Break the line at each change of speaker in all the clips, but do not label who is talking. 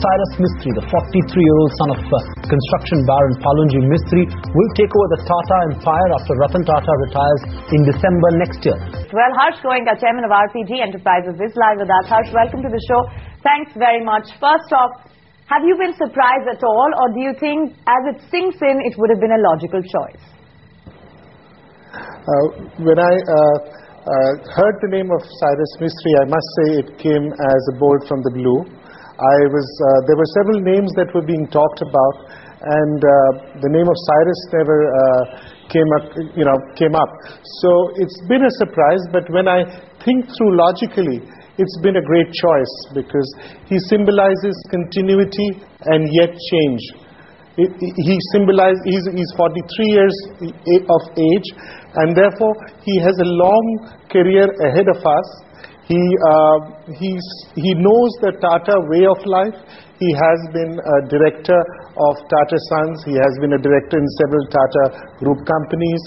Cyrus Mistry, the 43-year-old son of construction baron Palunji Mistry, will take over the Tata empire after Ratan Tata retires in December next year.
Well, Harsh Goenka, chairman of RPG Enterprises, is live with us. Harsh, welcome to the show. Thanks very much. First off, have you been surprised at all, or do you think as it sinks in, it would have been a logical choice?
When I heard the name of Cyrus Mistry, I must say it came as a bolt from the blue. There were several names that were being talked about, and the name of Cyrus never came up. So it's been a surprise, but when I think through logically, it's been a great choice because he symbolizes continuity and yet change. He's 43 years of age, and therefore he has a long career ahead of us. He knows the Tata way of life. He has been a director of Tata Sons. He has been a director in several Tata Group companies.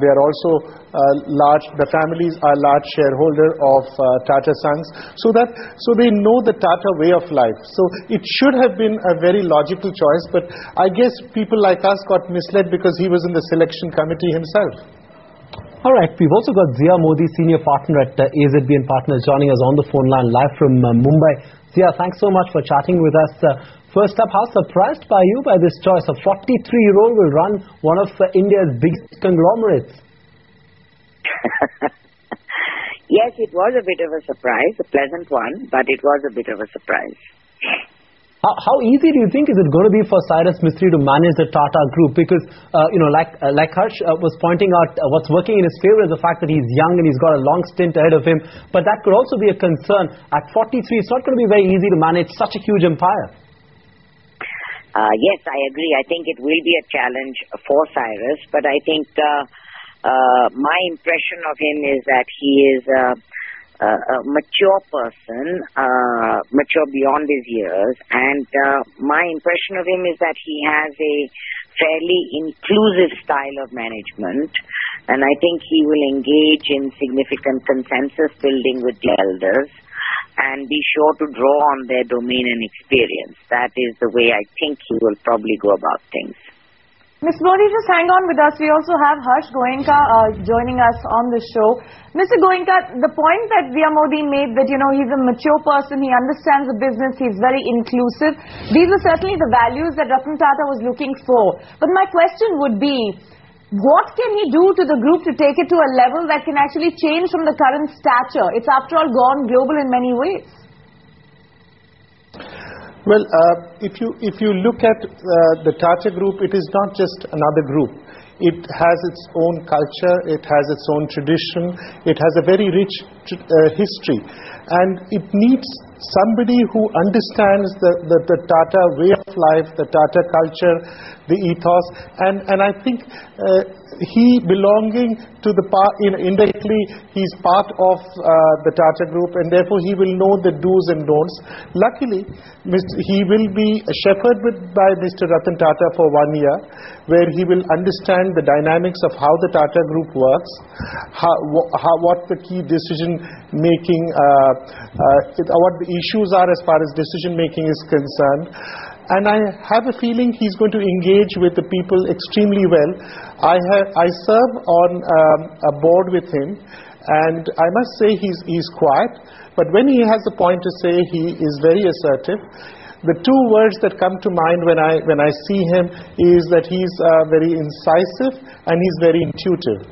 They are also the families are large shareholder of Tata Sons. So they know the Tata way of life. So it should have been a very logical choice, but I guess people like us got misled because he was in the selection committee himself.
All right, we've also got Zia Modi, senior partner at AZB and Partners, joining us on the phone line live from Mumbai. Zia, thanks so much for chatting with us. First up, how surprised by you by this choice? A 43-year-old will run one of India's biggest conglomerates.
Yes, it was a bit of a surprise, a pleasant one, but it was a bit of a surprise.
How easy do you think is it going to be for Cyrus Mistry to manage the Tata Group? Because, like Harsh was pointing out, what's working in his favor is the fact that he's young and he's got a long stint ahead of him. But that could also be a concern. At 43, it's not going to be very easy to manage such a huge empire.
Yes, I agree. I think it will be a challenge for Cyrus. But I think my impression of him is that he is a mature person, mature beyond his years, and my impression of him is that he has a fairly inclusive style of management, and I think he will engage in significant consensus building with the elders and be sure to draw on their domain and experience. That is the way I think he will probably go about things.
Ms. Modi, just hang on with us. We also have Harsh Goenka joining us on the show. Mr. Goenka, the point that Zia Modi made that, he's a mature person, he understands the business, he's very inclusive. These are certainly the values that Ratan Tata was looking for. But my question would be, what can he do to the group to take it to a level that can actually change from the current stature? It's after all gone global in many ways.
Well, if you look at the Tata Group, it is not just another group. It has its own culture, it has its own tradition, it has a very rich history, and it needs somebody who understands the Tata way of life, the Tata culture, the ethos, and I think he belonging to the indirectly, he's part of the Tata Group, and therefore he will know the do's and don'ts. Luckily, he will be shepherded by Mr. Ratan Tata for 1 year, where he will understand the dynamics of how the Tata Group works, what the key decision making, what the issues are as far as decision making is concerned. And I have a feeling he's going to engage with the people extremely well. I serve on a board with him, and I must say he's quiet, but when he has a point to say, he is very assertive. The two words that come to mind when I see him is that he's very incisive and he's very intuitive.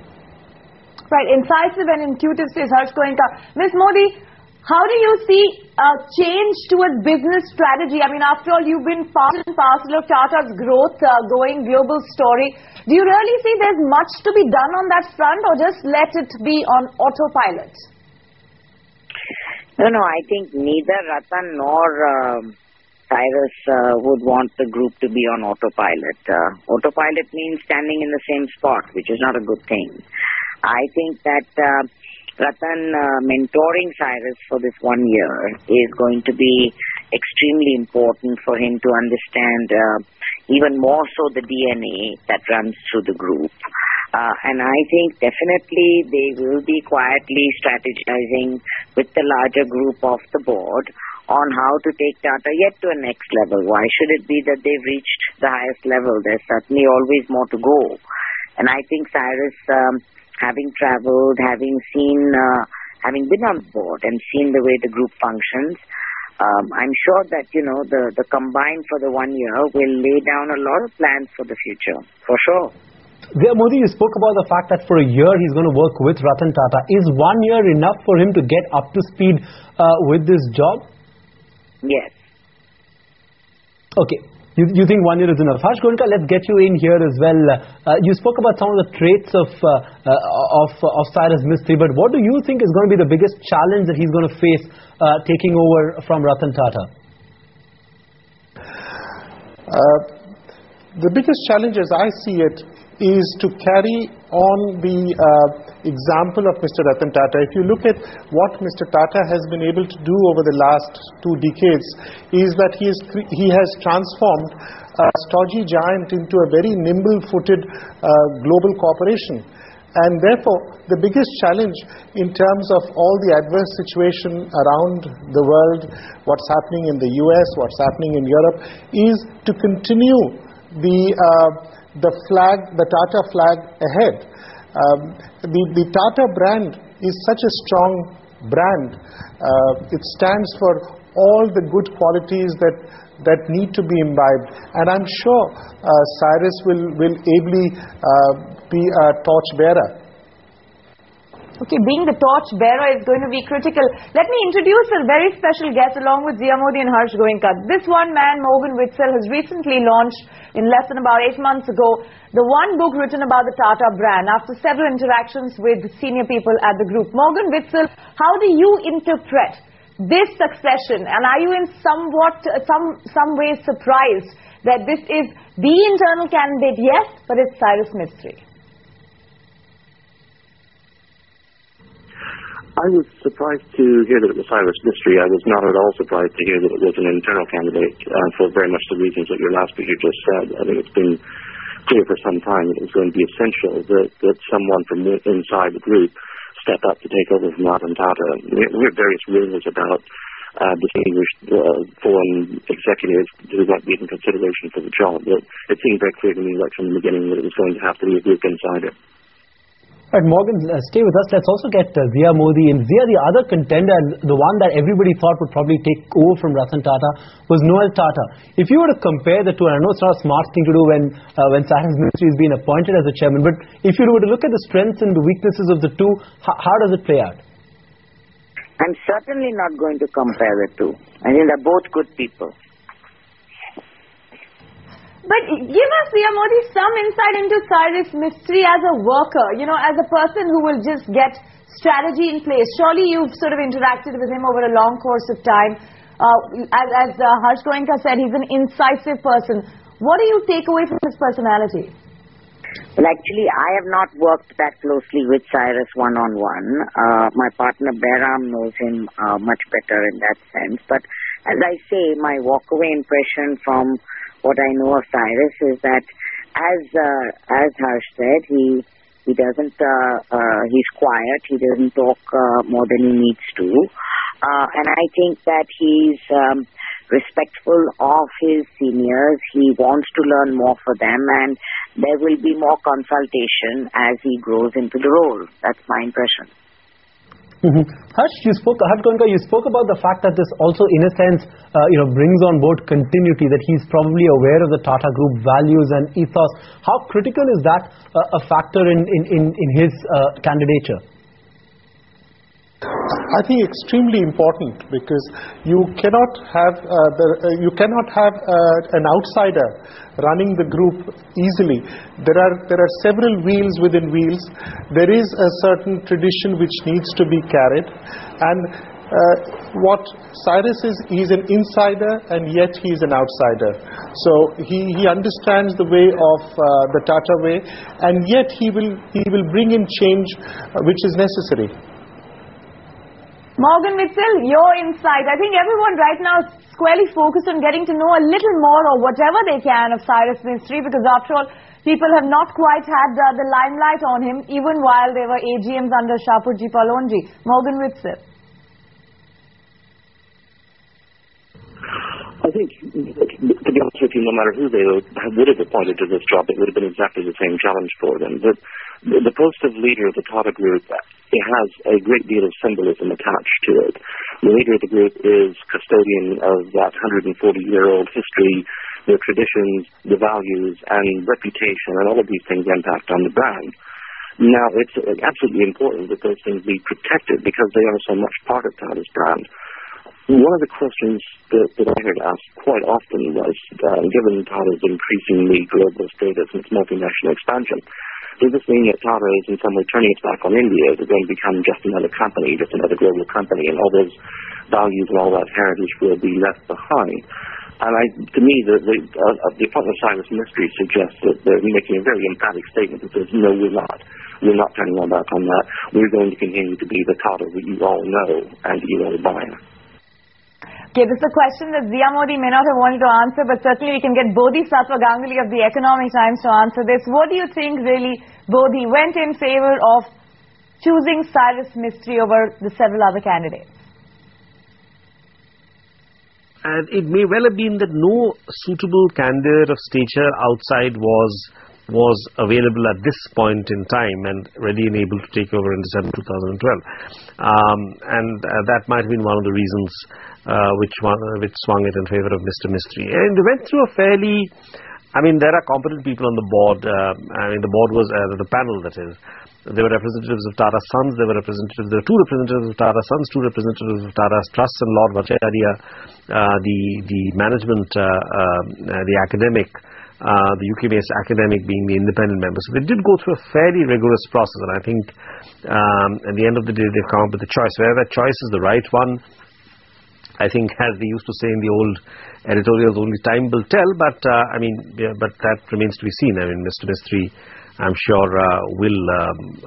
Right, incisive and intuitive, says Harsh Goenka. Ms. Modi, how do you see a change towards business strategy? I mean, after all, you've been part and parcel of Tata's growth, going global story. Do you really see there's much to be done on that front, or just let it be on autopilot?
No, I think neither Ratan nor Cyrus would want the group to be on autopilot. Autopilot means standing in the same spot, which is not a good thing. I think that Ratan mentoring Cyrus for this 1 year is going to be extremely important for him to understand even more so the DNA that runs through the group. And I think definitely they will be quietly strategizing with the larger group of the board on how to take Tata yet to a next level. Why should it be that they've reached the highest level? There's certainly always more to go. And I think Cyrus, having travelled, having been on board and seen the way the group functions, I'm sure that, the combine for the 1 year will lay down a lot of plans for the future, for sure.
Zia Modi, you spoke about the fact that for a year he's going to work with Ratan Tata. Is 1 year enough for him to get up to speed with this job?
Yes.
Okay. You think 1 year is enough. Harsh Goenka, let's get you in here as well. You spoke about some of the traits of Cyrus Mistry, but what do you think is going to be the biggest challenge that he's going to face taking over from Ratan Tata?
The biggest challenge as I see it is to carry on the example of Mr. Ratan Tata. If you look at what Mr. Tata has been able to do over the last 2 decades, is that he has transformed a stodgy giant into a very nimble-footed global corporation. And therefore, the biggest challenge in terms of all the adverse situation around the world, what's happening in the US, what's happening in Europe, is to continue the Tata flag ahead. The Tata brand is such a strong brand. It stands for all the good qualities that need to be imbibed. And I'm sure Cyrus will ably be a torch bearer.
Okay, being the torch bearer is going to be critical. Let me introduce a very special guest along with Zia Modi and Harsh Goenka. This one man, Morgan Witzel, has recently launched in less than about 8 months ago the one book written about the Tata brand after several interactions with senior people at the group. Morgan Witzel, how do you interpret this succession, and are you in some ways surprised that this is the internal candidate, yes, but it's Cyrus Mistry?
I was surprised to hear that it was Cyrus Mistry. I was not at all surprised to hear that it was an internal candidate for very much the reasons that your last speaker just said. I think it's been clear for some time that it was going to be essential that someone from inside the group step up to take over from Ratan Tata. We have various rumours about distinguished foreign executives who might be in consideration for the job, but it seemed very clear to me right from the beginning that it was going to have to be a group insider.
Right, Morgan, stay with us. Let's also get Zia Modi. And Zia, the other contender, the one that everybody thought would probably take over from Ratan Tata, was Noel Tata. If you were to compare the two, and I know it's not a smart thing to do when Cyrus Mistry has been appointed as the chairman, but if you were to look at the strengths and the weaknesses of the two, how does it play out?
I'm certainly not going to compare the two. I think they're both good people.
But give us, Zia Modi, some insight into Cyrus Mistry as a worker, as a person who will just get strategy in place. Surely you've sort of interacted with him over a long course of time. As Harsh Goenka said, he's an incisive person. What do you take away from his personality?
Well, actually, I have not worked that closely with Cyrus one-on-one. My partner Behram knows him much better in that sense. But as I say, my walkaway impression from what I know of Cyrus is that, as Harsh said, he doesn't, he's quiet, he doesn't talk more than he needs to. And I think that he's respectful of his seniors, he wants to learn more for them, and there will be more consultation as he grows into the role. That's my impression.
Harsh, Harsh Goenka, you spoke about the fact that this also, in a sense, brings on board continuity, that he's probably aware of the Tata Group values and ethos. How critical is that a factor in his candidature?
I think extremely important, because you cannot have an outsider running the group easily. There are several wheels within wheels. There is a certain tradition which needs to be carried, and what Cyrus is, he's an insider and yet he's an outsider. So he understands the way of the Tata way, and yet he will bring in change which is necessary.
Morgan Witzel, your insight. I think everyone right now is squarely focused on getting to know a little more, or whatever they can, of Cyrus Mistry, because after all, people have not quite had the limelight on him, even while there were AGMs under Shapurji Palonji. Morgan Witzel.
I think, to be honest with you, no matter who they would have appointed to this job, it would have been exactly the same challenge for them. But the post of leader of the Tata Group, it has a great deal of symbolism attached to it. The leader of the group is custodian of that 140-year-old history, the traditions, the values, and reputation, and all of these things impact on the brand. Now, it's absolutely important that those things be protected because they are so much part of Tata's brand. One of the questions that I heard asked quite often was, given Tata's increasingly global status and its multinational expansion, does this mean that Tata is in some way turning its back on India? Is it going to become just another company, just another global company, and all those values and all that heritage will be left behind? And to me, the appointment of Cyrus Mistry suggests that they're making a very emphatic statement that says, no, we're not. We're not turning our back on that. We're going to continue to be the Tata that you all know and you all admire.
Okay, this is a question that Zia Modi may not have wanted to answer, but certainly we can get Bodhisattva Ganguly of the Economic Times to answer this. What do you think really Bodhi went in favor of choosing Cyrus Mistry over the several other candidates?
And it may well have been that no suitable candidate of stature outside was available at this point in time and ready and able to take over in December 2012. That might have been one of the reasons which swung it in favor of Mr. Mistry. And they went through a fairly, there are competent people on the board. The board was, the panel that is. There were representatives of Tata Sons, there were two representatives of Tata Sons, two representatives of Tata Trusts, and Lord Vacharya, the management, the academic, the UK-based academic being the independent member. So they did go through a fairly rigorous process, and I think at the end of the day they've come up with a choice. Whether that choice is the right one, I think, as they used to say in the old editorials, only time will tell, but but that remains to be seen. Mr. Mistry, I'm sure, will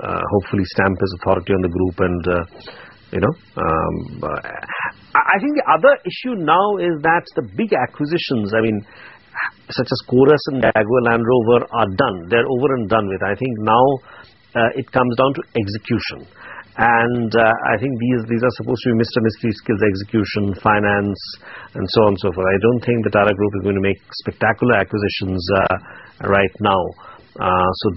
hopefully stamp his authority on the group, and I think the other issue now is that the big acquisitions, such as Chorus and Jaguar Land Rover, are done. They're over and done with. I think now it comes down to execution. And I think these are supposed to be Mr. Mistry's skills: execution, finance, and so on and so forth. I don't think the Tata Group is going to make spectacular acquisitions right now. So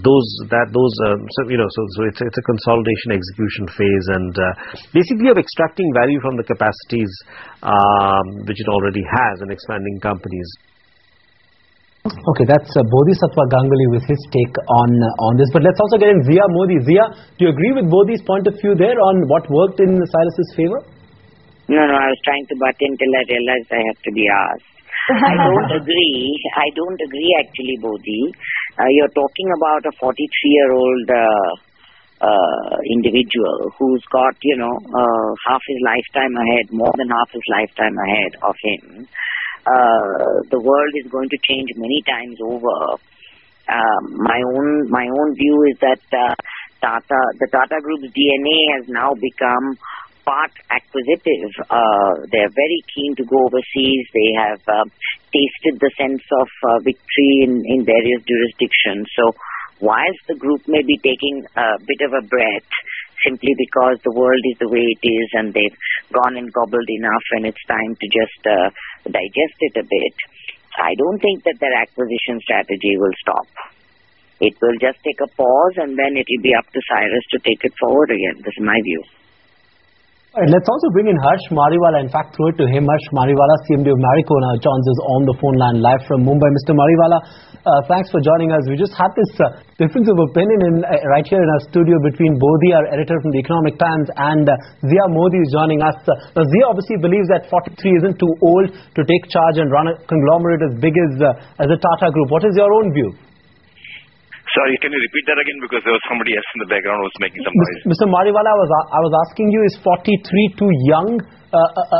it's a consolidation execution phase, and basically of extracting value from the capacities which it already has and expanding companies.
Okay, that's Bodhisattva Ganguly with his take on this. But let's also get in Zia Modi. Zia, do you agree with Modi's point of view there on what worked in Cyrus's favor?
No, I was trying to butt in till I realized I have to be asked. I don't agree actually, Bodhi. You're talking about a 43-year-old individual who's got, half his lifetime ahead, more than half his lifetime ahead of him. The world is going to change many times over. My own view is that the Tata Group's DNA has now become part acquisitive. They're very keen to go overseas. They have tasted the sense of victory in various jurisdictions. So whilst the group may be taking a bit of a breath, simply because the world is the way it is and they've gone and gobbled enough and it's time to just digest it a bit, I don't think that their acquisition strategy will stop. It will just take a pause and then it will be up to Cyrus to take it forward again. This is my view.
All right, let's also bring in Harsh Mariwala. In fact, throw it to him. Harsh Mariwala, CMD of Marico, now joins us on the phone line live from Mumbai. Mr. Mariwala, thanks for joining us. We just had this difference of opinion right here in our studio between Bodhi, our editor from the Economic Times, and Zia Modi is joining us. Now, Zia obviously believes that 43 isn't too old to take charge and run a conglomerate as big as the Tata Group. What is your own view?
Sorry, can you repeat that again, because there was somebody else in the background who was making some noise.
Mr. Mariwala, I was asking you, is 43 too young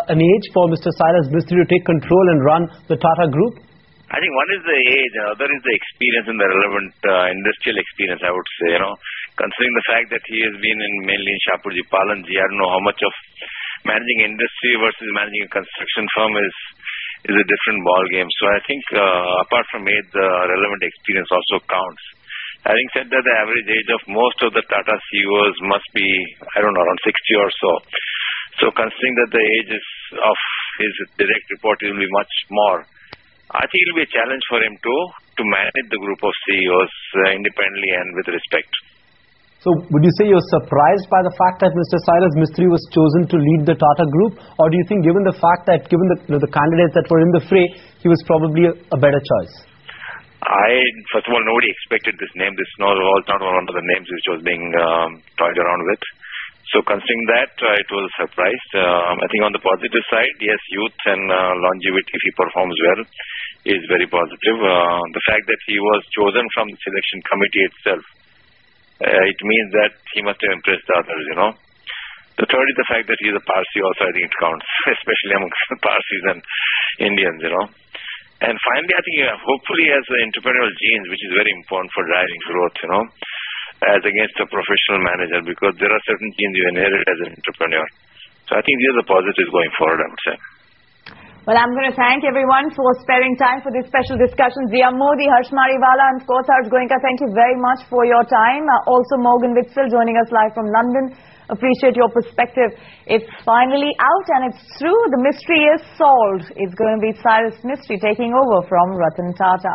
an age for Mr. Cyrus Mistry to take control and run the Tata Group?
I think one is the age, another is the experience and the relevant industrial experience, I would say. Considering the fact that he has been mainly in Shapurji Palanji, I don't know how much of managing industry versus managing a construction firm is a different ball game. So I think apart from age, the relevant experience also counts. Having said that, the average age of most of the Tata CEOs must be, around 60 or so. So considering that the age of his direct report will be much more. I think it will be a challenge for him to manage the group of CEOs independently and with respect.
So would you say you're surprised by the fact that Mr. Cyrus Mistry was chosen to lead the Tata Group, or do you think given the fact that given the candidates that were in the fray, he was probably a better choice?
First of all, nobody expected this name. This was not one of the names which was being toyed around with. So considering that, it was a surprise. I think on the positive side, yes, youth and longevity, if he performs well, is very positive. The fact that he was chosen from the selection committee itself, it means that he must have impressed the others, The third is the fact that he is a Parsi also, I think it counts, especially amongst the Parsis and Indians, And finally, I think hopefully he has the entrepreneurial genes, which is very important for driving growth, as against a professional manager, because there are certain genes you inherit as an entrepreneur. So I think these are the positives going forward, I would say.
Well, I'm going to thank everyone for sparing time for this special discussion. Zia Modi, Harsh Mariwala, and of course, Harsh Goenka, thank you very much for your time. Also, Morgan Witzel joining us live from London. Appreciate your perspective. It's finally out and it's true. The mystery is solved. It's going to be Cyrus Mistry taking over from Ratan Tata.